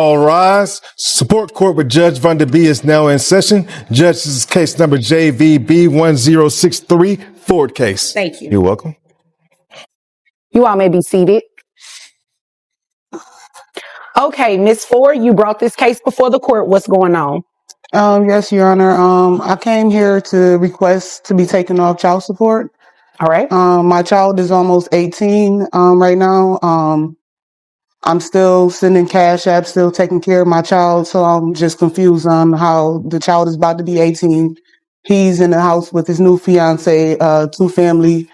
All rise. Support court with Judge Van Der Bee is now in session. Judge, this is case number JVB1063, Ford case. Thank you. You're welcome. You all may be seated. Okay, Ms. Ford, you brought this case before the court. What's going on? Yes, Your Honor. I came here to request to be taken off child support. All right. My child is almost 18 right now. I'm still sending cash apps, still taking care of my child, so I'm just confused on how the child is about to be 18. He's in the house with his new fiance, two-parent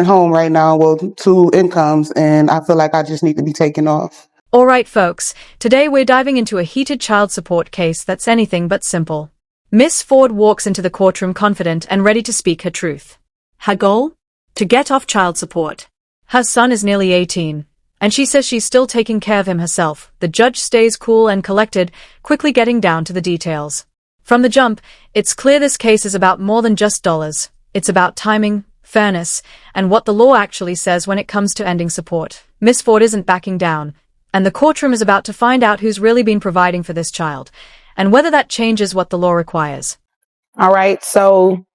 home right now, well, two incomes, and I feel like I just need to be taken off. All right, folks, today we're diving into a heated child support case that's anything but simple. Miss Ford walks into the courtroom confident and ready to speak her truth. Her goal? To get off child support. Her son is nearly 18, and she says she's still taking care of him herself. The judge stays cool and collected, quickly getting down to the details. From the jump, it's clear this case is about more than just dollars. It's about timing, fairness, and what the law actually says when it comes to ending support. Miss Ford isn't backing down, and the courtroom is about to find out who's really been providing for this child, and whether that changes what the law requires. All right, so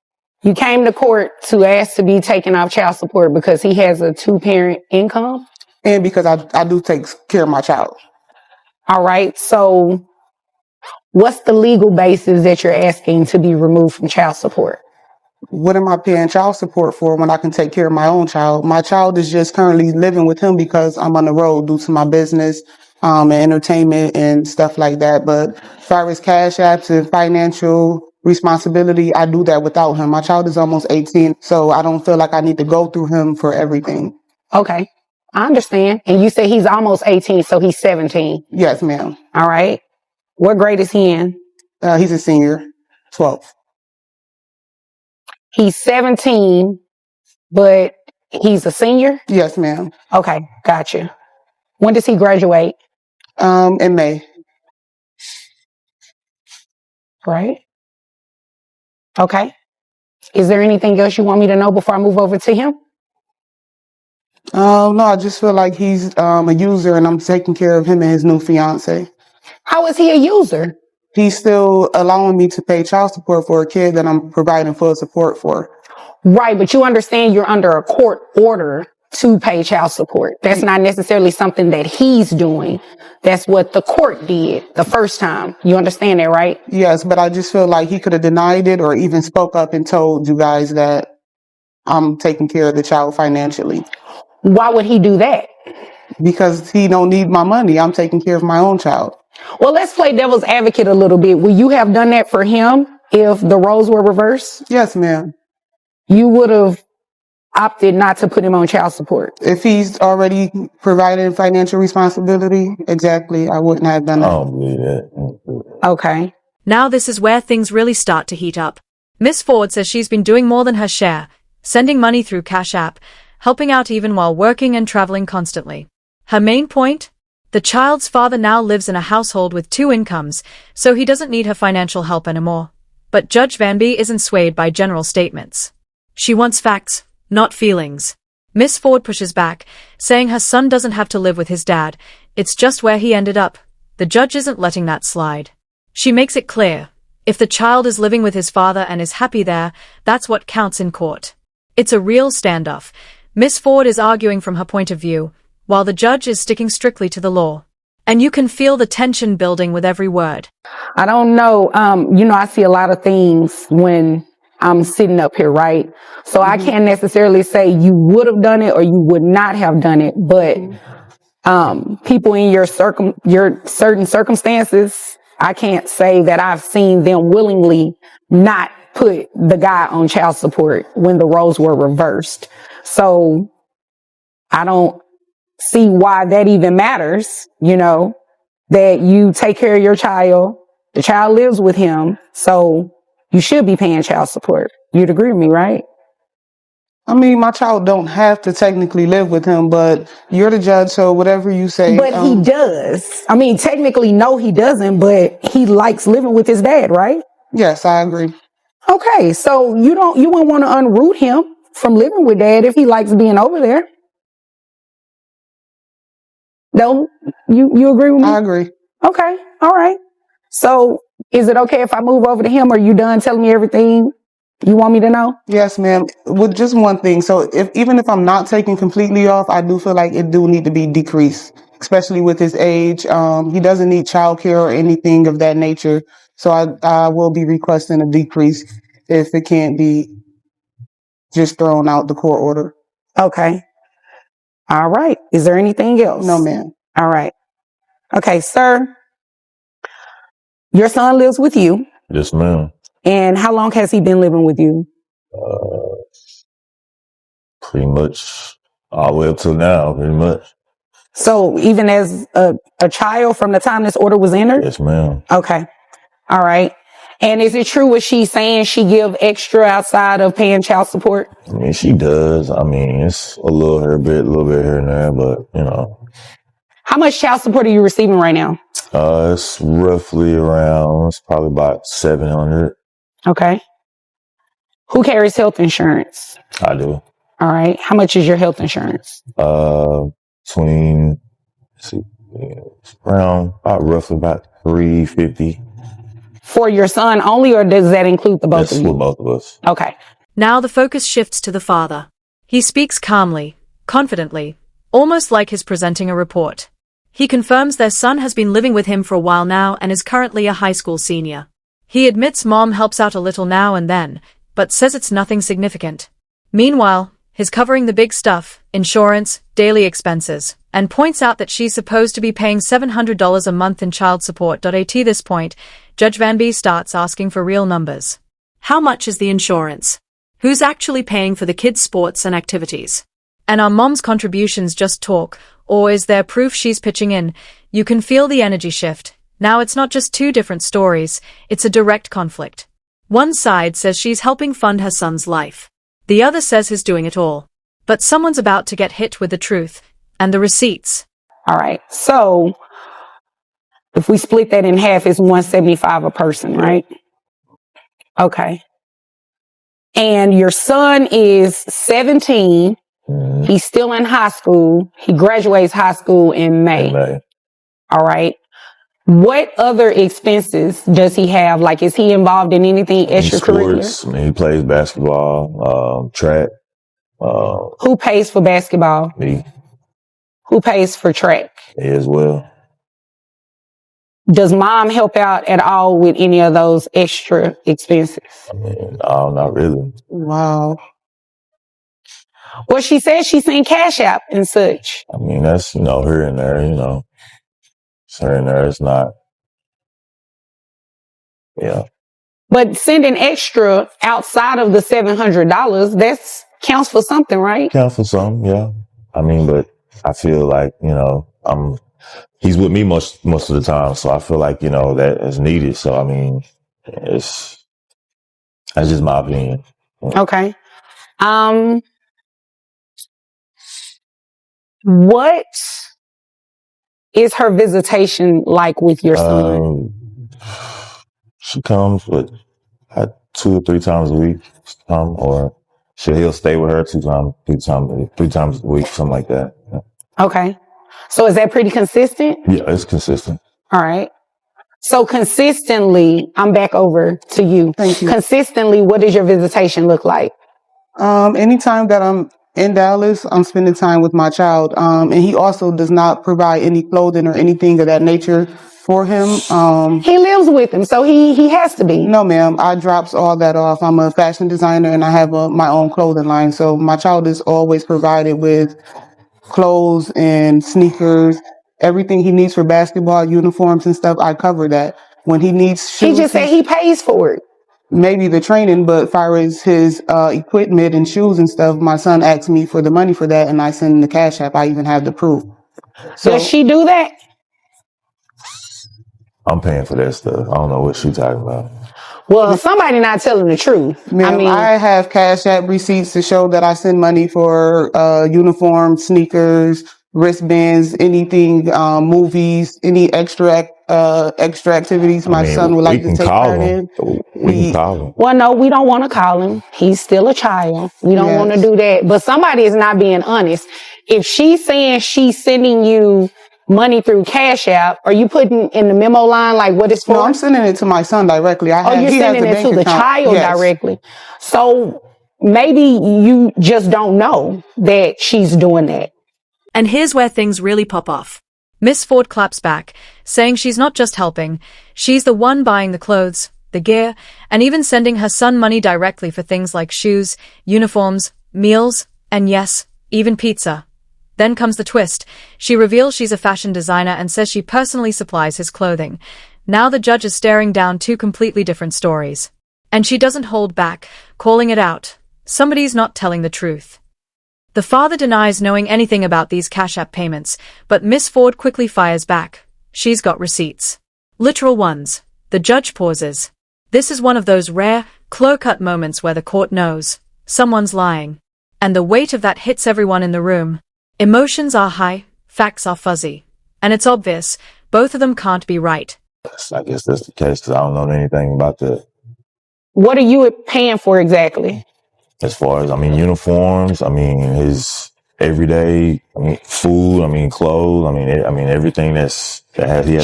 you came to court to ask to be taken off child support because he has a two-parent income? And because I do take care of my child. All right, so what's the legal basis that you're asking to be removed from child support? What am I paying child support for when I can take care of my own child? My child is just currently living with him because I'm on the road due to my business and entertainment and stuff like that. But as far as cash apps and financial responsibility, I do that without him. My child is almost 18, so I don't feel like I need to go through him for everything. Okay, I understand. And you say he's almost 18, so he's 17. Yes, ma'am. All right. What grade is he in? He's a senior, 12. He's 17, but he's a senior? Yes, ma'am. Okay, gotcha. When does he graduate? In May. Right. Okay. Is there anything else you want me to know before I move over to him? No, I just feel like he's a user and I'm taking care of him and his new fiance. How is he a user? He's still allowing me to pay child support for a kid that I'm providing full support for. Right, but you understand you're under a court order to pay child support. That's not necessarily something that he's doing. That's what the court did the first time. You understand that, right? Yes, but I just feel like he could have denied it or even spoke up and told you guys that I'm taking care of the child financially. Why would he do that? Because he don't need my money. I'm taking care of my own child. Well, let's play devil's advocate a little bit. Would you have done that for him if the roles were reversed? Yes, ma'am. You would have opted not to put him on child support. If he's already provided financial responsibility, exactly, I wouldn't have done that. I don't believe that. Okay. Now this is where things really start to heat up. Miss Ford says she's been doing more than her share, sending money through Cash App, helping out even while working and traveling constantly. Her main point? The child's father now lives in a household with two incomes, so he doesn't need her financial help anymore. But Judge Van Bee isn't swayed by general statements. She wants facts, not feelings. Miss Ford pushes back, saying her son doesn't have to live with his dad, it's just where he ended up. The judge isn't letting that slide. She makes it clear, if the child is living with his father and is happy there, that's what counts in court. It's a real standoff. Miss Ford is arguing from her point of view, while the judge is sticking strictly to the law. And you can feel the tension building with every word. I don't know. I see a lot of things when I'm sitting up here, right? So I can't necessarily say you would have done it or you would not have done it, but people in your certain circumstances, I can't say that I've seen them willingly not put the guy on child support when the roles were reversed. So I don't see why that even matters, that you take care of your child, the child lives with him, so you should be paying child support. You'd agree with me, right? I mean, my child don't have to technically live with him, but you're the judge, so whatever you say. But he does. I mean, technically, no, he doesn't, but he likes living with his dad, right? Yes, I agree. Okay, so you won't want to unroot him from living with dad if he likes being over there. No, you agree with me? I agree. Okay, all right. So, is it okay if I move over to him? Are you done telling me everything you want me to know? Yes, ma'am. With just one thing. So even if I'm not taking completely off, I do feel like it do need to be decreased, especially with his age. He doesn't need childcare or anything of that nature. So I will be requesting a decrease if it can't be just thrown out the court order. Okay. All right. Is there anything else? No, ma'am. All right. Okay, sir. Your son lives with you. Yes, ma'am. And how long has he been living with you? Pretty much all the way up till now, pretty much. So even as a child from the time this order was entered? Yes, ma'am. Okay. All right. And is it true what she's saying? She give extra outside of paying child support? I mean, she does. I mean, it's a little bit here and there, but you know. How much child support are you receiving right now? It's roughly around, it's probably about 700. Okay. Who carries health insurance? I do. All right. How much is your health insurance? Between, let's see, it's around roughly about $350. For your son only, or does that include the both That's of you? for both of us. Okay. Now the focus shifts to the father. He speaks calmly, confidently, almost like he's presenting a report. He confirms their son has been living with him for a while now and is currently a high school senior. He admits mom helps out a little now and then, but says it's nothing significant. Meanwhile, he's covering the big stuff, insurance, daily expenses, and points out that she's supposed to be paying $700 a month in child support. At this point, Judge Van B starts asking for real numbers. How much is the insurance? Who's actually paying for the kids' sports and activities? And are mom's contributions just talk, or is there proof she's pitching in? You can feel the energy shift. Now it's not just two different stories, it's a direct conflict. One side says she's helping fund her son's life. The other says he's doing it all. But someone's about to get hit with the truth and the receipts. All right. So if we split that in half, it's $175 a person, right? Okay. And your son is 17. He's still in high school. He graduates high school in May. All right. What other expenses does he have? Like, is he involved in anything extracurricular? Sports. I mean, he plays basketball, track. Who pays for basketball? Me. Who pays for track? Me as well. Does mom help out at all with any of those extra expenses? I mean, no, not really. Wow. Well, she says she's seen Cash App and such. I mean, that's, here and there, It's here and there. It's not, yeah. But sending extra outside of the $700, that counts for something, right? Count for some, yeah. I mean, but I feel like, he's with me most of the time. So I feel like, that is needed. So, I mean, that's just my opinion. Okay. What is her visitation like with your son? She comes with 2 or 3 times a week, or he'll stay with her 3 times a week, something like that. Yeah. Okay. So is that pretty consistent? Yeah, it's consistent. All right. So consistently, I'm back over to you. Thank you. Consistently, what does your visitation look like? Anytime that I'm in Dallas, I'm spending time with my child. And he also does not provide any clothing or anything of that nature for him. He lives with him, so he has to be. No, ma'am. I drops all that off. I'm a fashion designer and I have my own clothing line. So my child is always provided with clothes and sneakers, everything he needs for basketball, uniforms and stuff. I cover that. When he needs shoes, He just said he pays for it. Maybe the training, but as far as his equipment and shoes and stuff, my son asked me for the money for that, and I send him the Cash App. I even have the proof. So Does she do that? I'm paying for that stuff. I don't know what she's talking about. Well, somebody not telling the truth. ma'am, I have Cash App receipts to show that I send money for uniforms, sneakers, wristbands, anything, movies, any extra activities my son would like to take part in. We can call him. Well, no, we don't want to call him. He's still a child. We don't want to do that. But somebody is not being honest. If she's saying she's sending you money through Cash App, are you putting in the memo line like what it's for? No, I'm sending it to my son directly. You're sending it to the child directly. So maybe you just don't know that she's doing that. And here's where things really pop off. Miss Ford claps back, saying she's not just helping, she's the one buying the clothes, the gear, and even sending her son money directly for things like shoes, uniforms, meals, and yes, even pizza. Then comes the twist. She reveals she's a fashion designer and says she personally supplies his clothing. Now the judge is staring down two completely different stories. And she doesn't hold back, calling it out. Somebody's not telling the truth. The father denies knowing anything about these Cash App payments, but Miss Ford quickly fires back. She's got receipts. Literal ones. The judge pauses. This is one of those rare, clear-cut moments where the court knows someone's lying. And the weight of that hits everyone in the room. Emotions are high, facts are fuzzy. And it's obvious, both of them can't be right. I guess that's the case because I don't know anything about that. What are you paying for exactly? As far as, uniforms, his everyday, food, clothes, everything he has.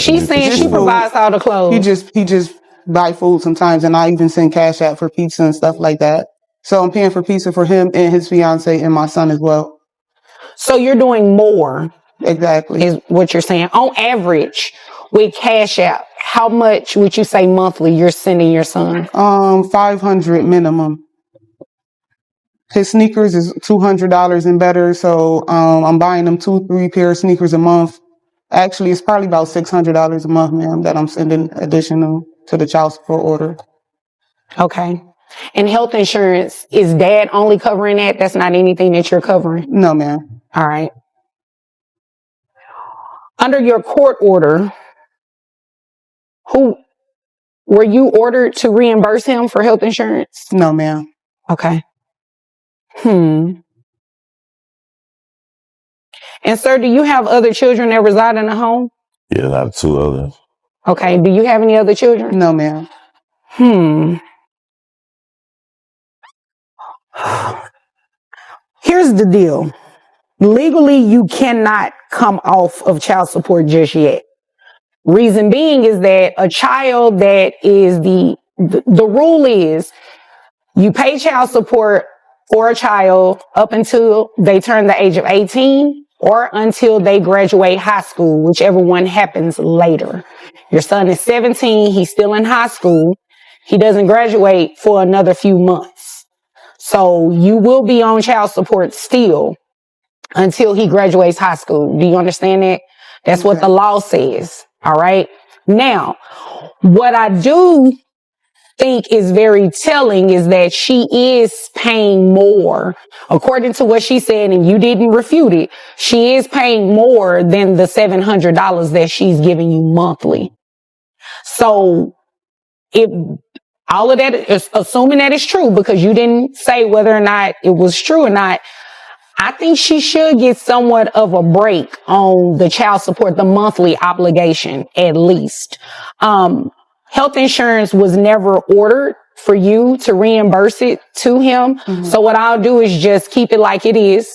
She's saying she provides all the clothes. He just buy food sometimes, and I even send Cash App for pizza and stuff like that. So I'm paying for pizza for him and his fiance and my son as well. So you're doing more. Exactly. Is what you're saying. On average, with Cash App, how much would you say monthly you're sending your son? $500 minimum. His sneakers is $200 and better, so I'm buying him 2-3 pair of sneakers a month. Actually, it's probably about $600 a month, ma'am, that I'm sending additional to the child support order. Okay. And health insurance, is dad only covering that? That's not anything that you're covering? No, ma'am. All right. Under your court order, were you ordered to reimburse him for health insurance? No, ma'am. Okay. And sir, do you have other children that reside in the home? Yeah, I have 2 others. Okay. Do you have any other children? No, ma'am. Here's the deal. Legally, you cannot come off of child support just yet. Reason being is that a child that is the rule is you pay child support for a child up until they turn the age of 18 or until they graduate high school, whichever one happens later. Your son is 17. He's still in high school. He doesn't graduate for another few months. So you will be on child support still until he graduates high school. Do you understand that? That's what the law says. All right. Now, what I do think is very telling is that she is paying more. According to what she said, and you didn't refute it, she is paying more than the $700 that she's giving you monthly. So if all of that is assuming that it's true, because you didn't say whether or not it was true or not, I think she should get somewhat of a break on the child support, the monthly obligation, at least. Health insurance was never ordered for you to reimburse it to him. So what I'll do is just keep it like it is,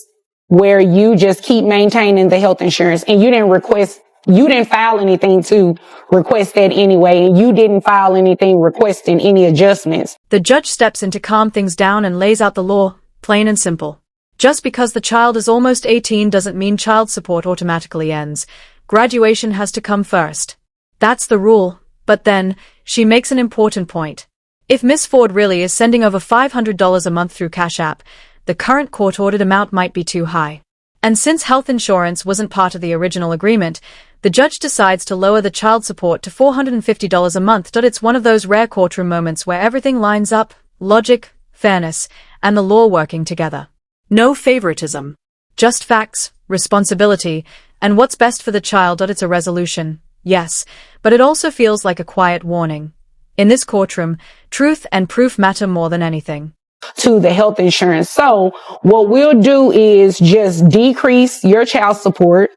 where you just keep maintaining the health insurance, and you didn't file anything to request that anyway, and you didn't file anything requesting any adjustments. The judge steps in to calm things down and lays out the law, plain and simple. Just because the child is almost 18 doesn't mean child support automatically ends. Graduation has to come first. That's the rule. But then, she makes an important point. If Miss Ford really is sending over $500 a month through Cash App, the current court-ordered amount might be too high. And since health insurance wasn't part of the original agreement, the judge decides to lower the child support to $450 a month. It's one of those rare courtroom moments where everything lines up, logic, fairness, and the law working together. No favoritism. Just facts, responsibility, and what's best for the child. It's a resolution, yes, but it also feels like a quiet warning. In this courtroom, truth and proof matter more than anything. To the health insurance. So what we'll do is just decrease your child support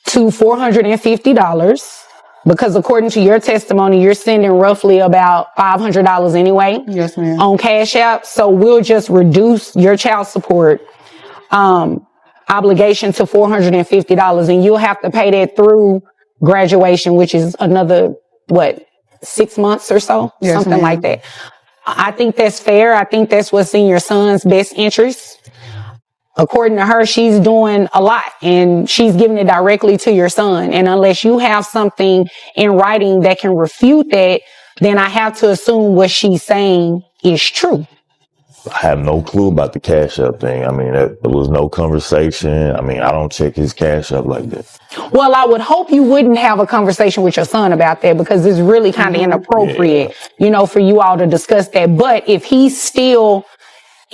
to $450, because according to your testimony, you're sending roughly about $500 anyway. Yes, ma'am. On Cash App. So we'll just reduce your child support obligation to $450, and you'll have to pay that through graduation, which is another, 6 months or so? Yes, something ma'am. like that. I think that's fair. I think that's what's in your son's best interest. According to her, she's doing a lot and she's giving it directly to your son. And unless you have something in writing that can refute that, then I have to assume what she's saying is true. I have no clue about the Cash App thing. I mean, there was no conversation. I mean, I don't check his Cash App like that. Well, I would hope you wouldn't have a conversation with your son about that, because it's really kind of inappropriate, for you all to discuss that. But if he's still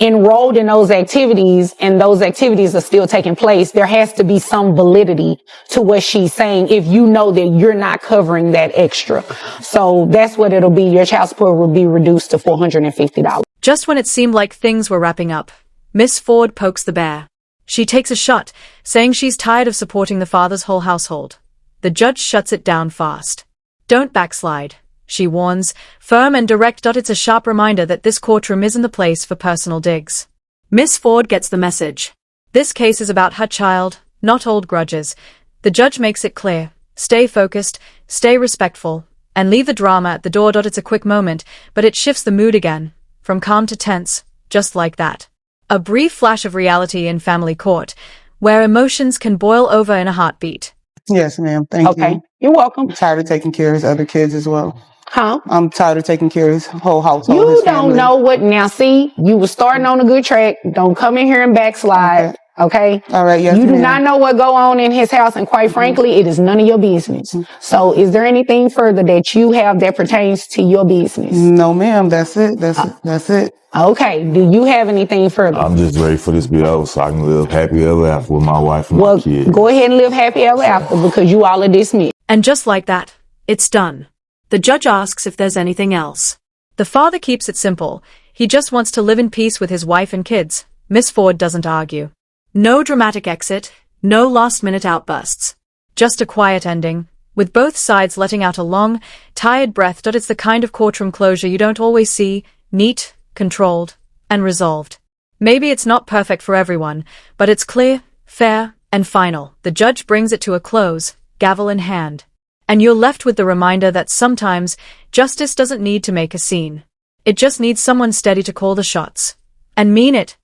enrolled in those activities and those activities are still taking place, there has to be some validity to what she's saying if you know that you're not covering that extra. So that's what it'll be. Your child support will be reduced to $450. Just when it seemed like things were wrapping up, Miss Ford pokes the bear. She takes a shot, saying she's tired of supporting the father's whole household. The judge shuts it down fast. Don't backslide, she warns, firm and direct. It's a sharp reminder that this courtroom isn't the place for personal digs. Miss Ford gets the message. This case is about her child, not old grudges. The judge makes it clear. Stay focused, stay respectful, and leave the drama at the door. It's a quick moment, but it shifts the mood again, from calm to tense, just like that. A brief flash of reality in family court, where emotions can boil over in a heartbeat. Yes, ma'am. Thank you. Okay. You're welcome. I'm tired of taking care of his other kids as well. Huh? I'm tired of taking care of his whole household. You his don't family. know what. Now, see, you were starting on a good track. Don't come in here and backslide. Okay? All right. Yes, You do ma'am. not know what go on in his house, and quite frankly, it is none of your business. So is there anything further that you have that pertains to your business? No, ma'am. That's it. That's it. Okay. Do you have anything further? I'm just ready for this to be over so I can live happy ever after with my wife and Well, my kids. go ahead and live happy ever after, because you all are dismissed. And just like that, it's done. The judge asks if there's anything else. The father keeps it simple. He just wants to live in peace with his wife and kids. Miss Ford doesn't argue. No dramatic exit, no last-minute outbursts. Just a quiet ending, with both sides letting out a long, tired breath. It's the kind of courtroom closure you don't always see, neat, controlled, and resolved. Maybe it's not perfect for everyone, but it's clear, fair, and final. The judge brings it to a close, gavel in hand. And you're left with the reminder that sometimes justice doesn't need to make a scene. It just needs someone steady to call the shots. And mean it.